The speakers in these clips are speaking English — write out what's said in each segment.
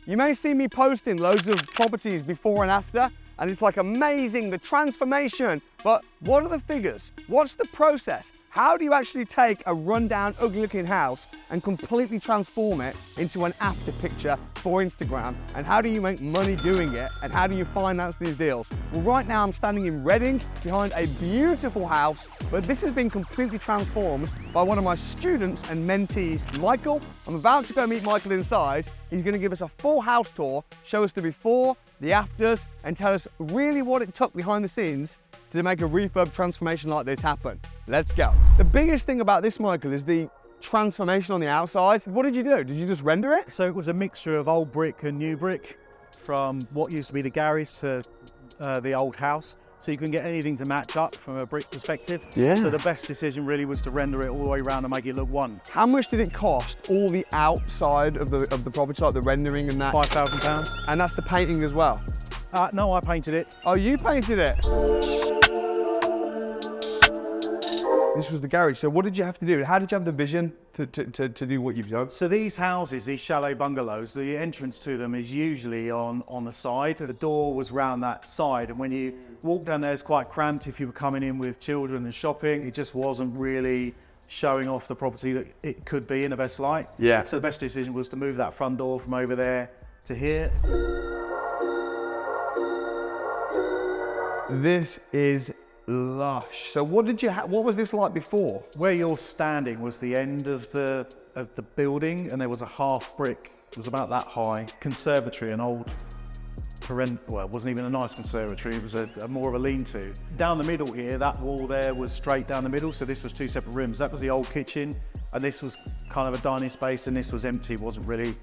You may see me posting loads of properties before and after, and it's like amazing, the transformation, but what are the figures? What's the process? How do you actually take a rundown, ugly looking house and completely transform it into an after picture for Instagram? And how do you make money doing it? And how do you finance these deals? Well, right now I'm standing in Reading behind a beautiful house, but this has been completely transformed by one of my students and mentees, Michael. I'm about to go meet Michael inside. He's gonna give us a full house tour, show us the before, the afters, and tell us really what it took behind the scenes to make a refurb transformation like this happen. Let's go. The biggest thing about this, Michael, is the transformation on the outside. What did you do? Did you just render it? So it was a mixture of old brick and new brick, from what used to be the garage to the old house. So you can get anything to match up from a brick perspective. Yeah. So the best decision really was to render it all the way around and make it look one. How much did it cost, all the outside of the property, like the rendering and that? £5,000. And that's the painting as well? No, I painted it. Oh, you painted it? This was the garage, so what did you have to do? How did you have the vision to do what you've done? So these houses, these chalet bungalows, the entrance to them is usually on the side. The door was round that side, and when you walk down there, it's quite cramped if you were coming in with children and shopping. It just wasn't really showing off the property that it could be in the best light. Yeah. So the best decision was to move that front door from over there to here. This is lush. So what was this like before? Where you're standing was the end of the building, and there was a half brick. It was about that high conservatory, an old well, it wasn't even a nice conservatory. It was a more of a lean-to. Down the middle here, that wall there was straight down the middle. So this was two separate rooms. That was the old kitchen, and this was kind of a dining space, and this was empty. It wasn't really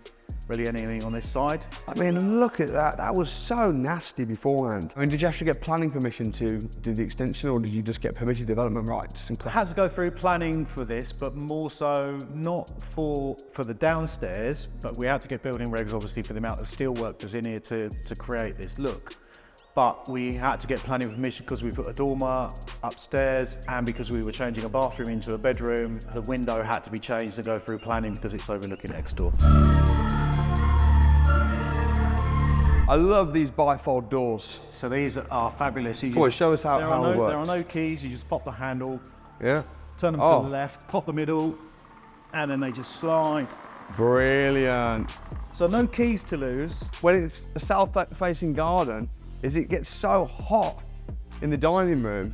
anything on this side. I mean, look at that. That was so nasty beforehand. I mean, did you have to get planning permission to do the extension, or did you just get permitted development rights? I had to go through planning for this, but more so not for the downstairs, but we had to get building regs obviously for the amount of steel work that's in here to create this look. But we had to get planning permission because we put a dormer upstairs, and because we were changing a bathroom into a bedroom, the window had to be changed to go through planning because it's overlooking next door. I love these bifold doors. So these are fabulous. Show us how it works. There are no keys, you just pop the handle, yeah, turn them to the left, pop the middle, and then they just slide. Brilliant. So no keys to lose. When it's a south-facing garden, it gets so hot in the dining room.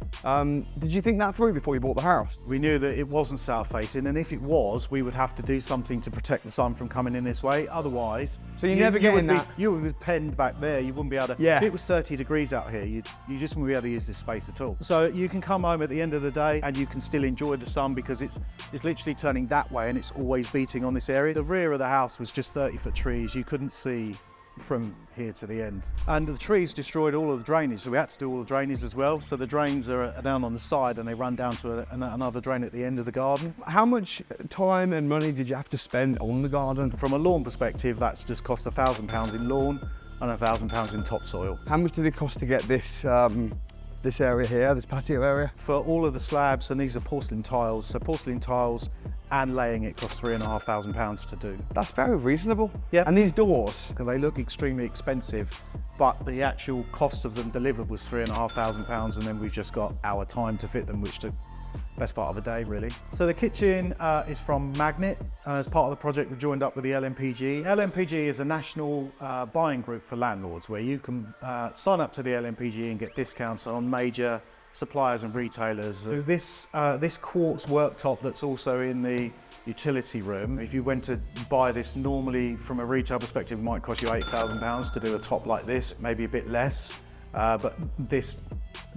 Did you think that through before you bought the house? We knew that it wasn't south-facing, and if it was, we would have to do something to protect the sun from coming in this way. Otherwise, so you never get in that. You would be penned back there. You wouldn't be able to. Yeah. If it was 30 degrees out here, you just wouldn't be able to use this space at all. So you can come home at the end of the day, and you can still enjoy the sun because it's literally turning that way, and it's always beating on this area. The rear of the house was just 30-foot trees. You couldn't see from here to the end. And the trees destroyed all of the drainage, so we had to do all the drainage as well. So the drains are down on the side, and they run down to another drain at the end of the garden. How much time and money did you have to spend on the garden? From a lawn perspective, that's just cost £1,000 in lawn and £1,000 in topsoil. How much did it cost to get this this area here, this patio area? For all of the slabs, and these are porcelain tiles, so porcelain tiles and laying it cost £3,500 to do. That's very reasonable. Yeah. And these doors? They look extremely expensive, but the actual cost of them delivered was £3,500, and then we've just got our time to fit them, which took best part of the day, really. So the kitchen is from Magnet. As part of the project, we joined up with the LNPG. LNPG is a national buying group for landlords, where you can sign up to the LNPG and get discounts on major suppliers and retailers. So this quartz worktop that's also in the utility room, if you went to buy this normally from a retail perspective, it might cost you £8,000 to do a top like this, maybe a bit less. But this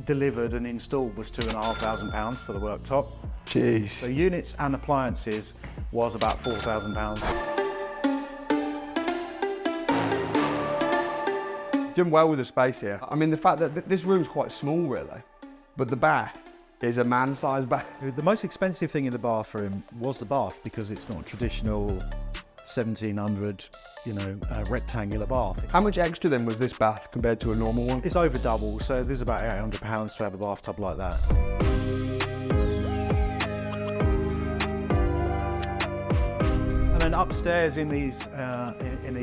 delivered and installed was £2,500 for the worktop. Jeez. So units and appliances was about £4,000. Done well with the space here. I mean, the fact that this room's quite small, really, but the bath is a man-sized bath. The most expensive thing in the bathroom was the bath, because it's not a traditional 1700, rectangular bath. How much extra then was this bath compared to a normal one? It's over double, so there's about £800 to have a bathtub like that. And then then upstairs in these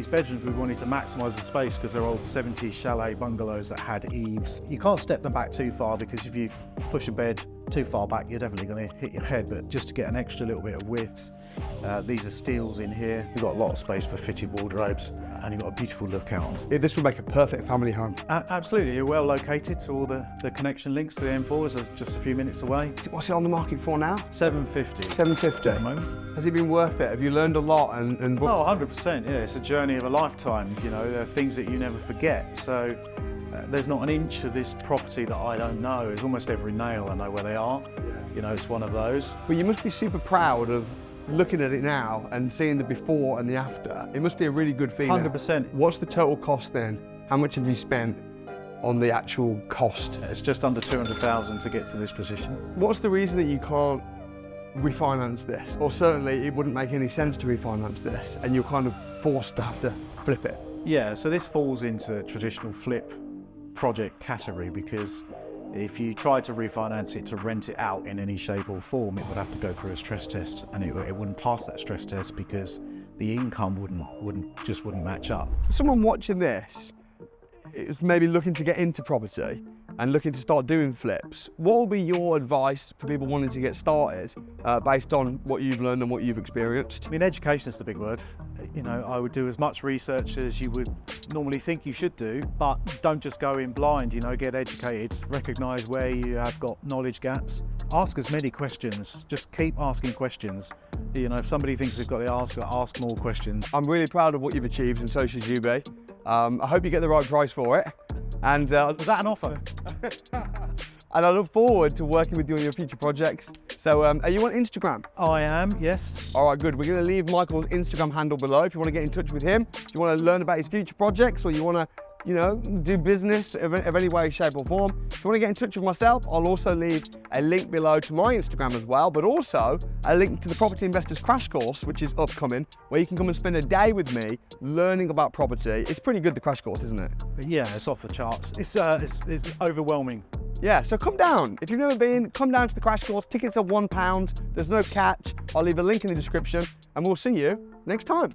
bedrooms, we wanted to maximise the space because they're old 70s chalet bungalows that had eaves. You can't step them back too far because if you push a bed too far back, you're definitely going to hit your head, but just to get an extra little bit of width. These are steels in here. We've got a lot of space for fitted wardrobes, and you've got a beautiful lookout. Yeah, this would make a perfect family home. Absolutely, you're well located, so all the connection links to the M4 is just a few minutes away. What's it on the market for now? 750. 750. At the moment. Has it been worth it? Have you learned a lot? And Oh, 100%, yeah. It's a journey of a lifetime, you know, there are things that you never forget. So there's not an inch of this property that I don't know. It's almost every nail I know where they are. You know, it's one of those. But you must be super proud of looking at it now and seeing the before and the after. It must be a really good feeling. 100%. What's the total cost then? How much have you spent on the actual cost? It's just under 200,000 to get to this position. What's the reason that you can't refinance this? Or certainly it wouldn't make any sense to refinance this and you're kind of forced to have to flip it. Yeah, so this falls into traditional flip project category because if you try to refinance it to rent it out in any shape or form, it would have to go through a stress test, and it wouldn't pass that stress test because the income wouldn't match up. Someone watching this is maybe looking to get into property and looking to start doing flips. What will be your advice for people wanting to get started based on what you've learned and what you've experienced? I mean, education is the big word. You know, I would do as much research as you would normally think you should do, but don't just go in blind, you know, get educated, recognise where you have got knowledge gaps. Ask as many questions, just keep asking questions. You know, if somebody thinks they've got the answer, ask more questions. I'm really proud of what you've achieved, and so should you be. I hope you get the right price for it. And was that an offer? And I look forward to working with you on your future projects. So are you on Instagram? I am, yes. All right, good. We're going to leave Michael's Instagram handle below if you want to get in touch with him. If you want to learn about his future projects, or you want to, you know, do business of any way, shape or form. If you want to get in touch with myself, I'll also leave a link below to my Instagram as well, but also a link to the Property Investors Crash Course, which is upcoming, where you can come and spend a day with me learning about property. It's pretty good, the crash course, isn't it? Yeah, it's off the charts. It's overwhelming. Yeah, so come down. If you've never been, come down to the crash course. Tickets are £1. There's no catch. I'll leave a link in the description, and we'll see you next time.